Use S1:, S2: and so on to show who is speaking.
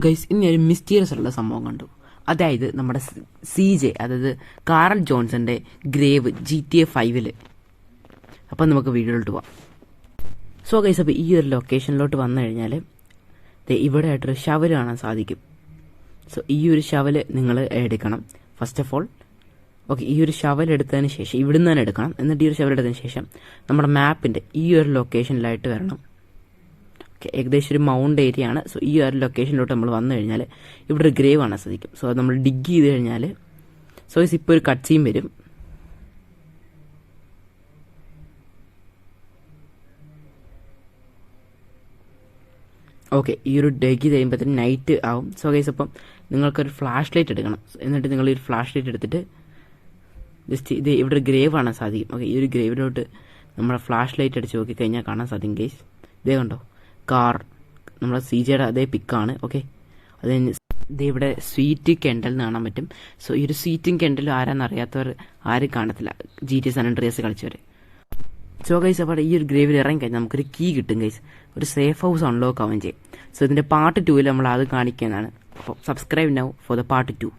S1: Guys ഇനി ഒരു mysterious ഉള്ള സംഭവം കണ്ടു. അതായത് നമ്മുടെ CJ, അതായത് കാറൽ ജോൺസന്റെ ഗ്രേവ് GTA 5. അപ്പം നമുക്ക് വീഡിയോയിലോട്ട് പോവാം. സോ ഗൈസ്, അപ്പോൾ ഈ ഒരു ലൊക്കേഷനിലോട്ട് വന്നു കഴിഞ്ഞാൽ ഇവിടെ ആയിട്ടൊരു ഷവൽ കാണാൻ സാധിക്കും. സോ ഈ ഒരു ഷവൽ നിങ്ങൾ എടുക്കണം. ഫസ്റ്റ് ഓഫ് ഓൾ ഓക്കെ, ഈ ഒരു ഷവൽ എടുത്തതിന് ശേഷം ഇവിടുന്ന് തന്നെ എടുക്കണം. എന്നിട്ട് ഈ ഒരു ഷവൽ എടുത്തതിന് ശേഷം നമ്മുടെ മാപ്പിൻ്റെ ഈ ഒരു ലൊക്കേഷനിലായിട്ട് വരണം. ഏകദേശം ഒരു മൗണ്ട് ഏരിയ ആണ്. സോ ഈ ഒരു ലൊക്കേഷനിലോട്ട് നമ്മൾ വന്നു കഴിഞ്ഞാൽ ഇവിടെ ഒരു ഗ്രേവ് കാണാൻ സാധിക്കും. സോ അത് നമ്മൾ ഡിഗ് ചെയ്ത് കഴിഞ്ഞാൽ ഇപ്പോൾ ഒരു കട്ട് സീൻ വരും. ഓക്കെ, ഈ ഒരു ഡിഗ് ചെയ്ത് കഴിയുമ്പോഴത്തേന് നൈറ്റ് ആവും. സോ ഗൈസ്, അപ്പം നിങ്ങൾക്കൊരു ഫ്ലാഷ് ലൈറ്റ് എടുക്കണം. എന്നിട്ട് നിങ്ങൾ ഈ ഒരു ഫ്ലാഷ് ലൈറ്റ് എടുത്തിട്ട് ജസ്റ്റ് ഇത് ഇവിടെ ഒരു ഗ്രേവ് കാണാൻ സാധിക്കും. ഓക്കെ, ഈ ഒരു ഗ്രേവിലോട്ട് നമ്മുടെ ഫ്ലാഷ് ലൈറ്റ് അടിച്ച് നോക്കിക്കഴിഞ്ഞാൽ കാണാൻ സാധിക്കും ഗൈസ്. ഇതേ കണ്ടോ, കാർ നമ്മുടെ CJയുടെ അതേ പിക്കാണ്. ഓക്കെ, അത് കഴിഞ്ഞ് ഇവിടെ സ്വീറ്റ് കെൻഡൽ എന്ന് കാണാൻ പറ്റും. സോ ഈ ഒരു സ്വീറ്റും കെൻഡലും ആരാന്നറിയാത്തവർ ആരും കാണത്തില്ല, GTA San Andreas കളിച്ചവർ. സോ ഗൈസ്, അപ്പോൾ ഈ ഒരു ഗ്രേവിൽ ഇറങ്ങിക്കഴിഞ്ഞാൽ നമുക്കൊരു കീ കിട്ടും ഗൈസ്. ഒരു സേഫ് ഹൗസ് അൺലോക്ക് ആവുകയും ചെയ്യും. സോ ഇതിൻ്റെ പാർട്ട് 2 നമ്മൾ അത് കാണിക്കുന്നതാണ്. അപ്പോൾ subscribe now for the part 2.